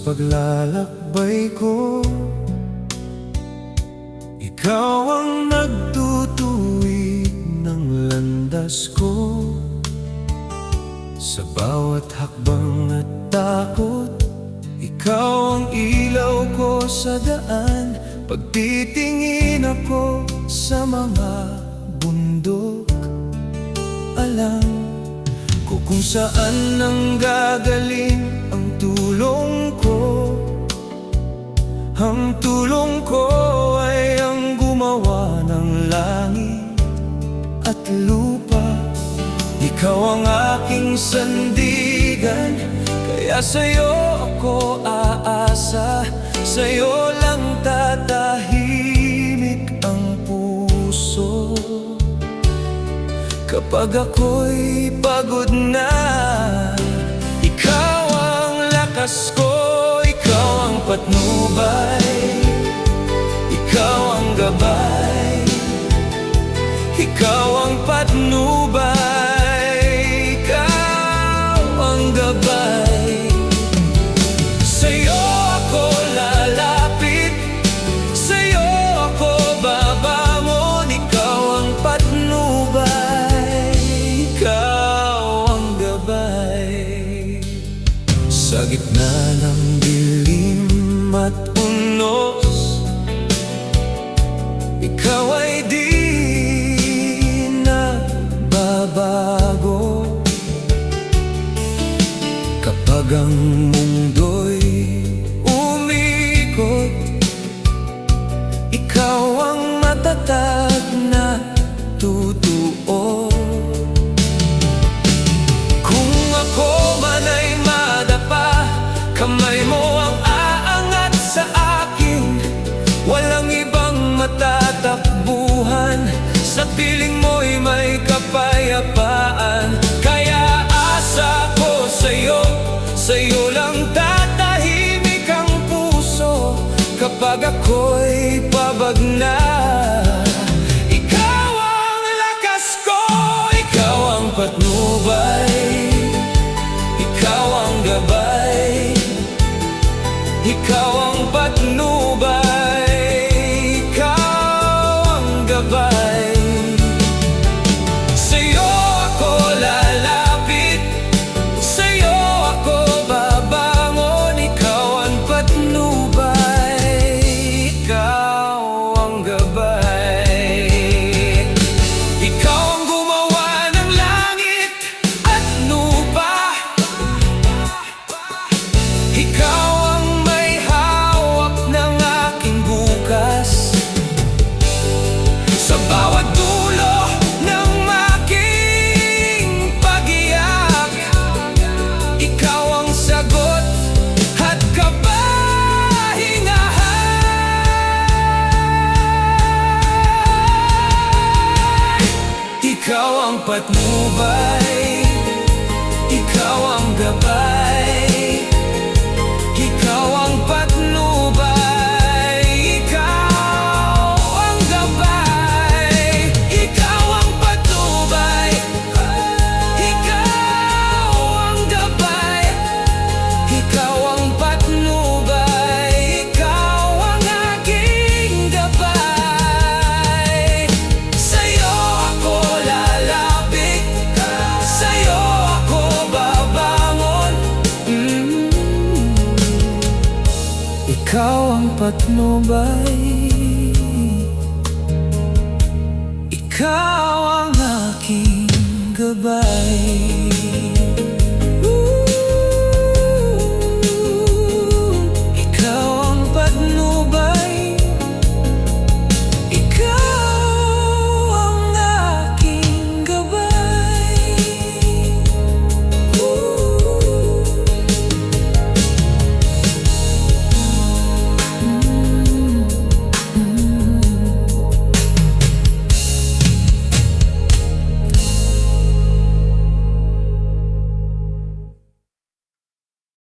paglalakbay ko, ikaw ang nagtutuwid ng landas ko. Sa bawat hakbang at takot, ikaw ang ilaw ko sa daan. Pagtitingin ako sa mga bundok, alam ko kung saan nang gagaling ang tulong ko. Ang tulong ko ay ang gumawa ng langit at lupa. Ikaw ang aking sandigan, kaya sa'yo ako aasa. Sa'yo lang tatahimik ang puso kapag ako'y pagod na. Ikaw ang lakas ko, ikaw ang patnubay, ikaw ang gabay, ikaw ang patnubay, ikaw ang gabay. Sa'yo ako lalapit, sa'yo ako babangon, ikaw ang patnubay, ikaw ang gabay. Sa gitna ng dilim at unos, ikaw ay di nagbabago. Kapag ang mundo'y umikot, ikaw ang matatag na tutuo. Kung ako man ay madapa, kamay mo ang aangat sa akin. Walang ibang matatakbuhan, sa piling mo'y may kapayapaan. Kaya asa ko sa'yo, sa'yo lang tatahimik ang puso kapag ako'y pabag na. Ikaw ang lakas ko, ikaw ang patnubay, ikaw ang gabay, ikaw ang patnubay, ikaw ang gabay. Sa'yo ako lalapit, sa'yo ako babangon, ikaw ang patnubay, ikaw ang gabay. Ikaw ang gumawa ng langit at lupa, ikaw ang may hawak ng aking bukas. Sa bawat dulo ng aking pag-iyak, ikaw ang sagot at kapahingahan. Ikaw ang patnubay, ikaw ang gabay, ikaw ang patnubay, ikaw ang gabay, ikaw ang patnubay, ikaw ang gabay, ikaw ang patnubay, ikaw ang aking gabay. Sa'yo ako lalapit, sa'yo ako babangon. Ikaw ang patnubay, ikaw ang aking gabay.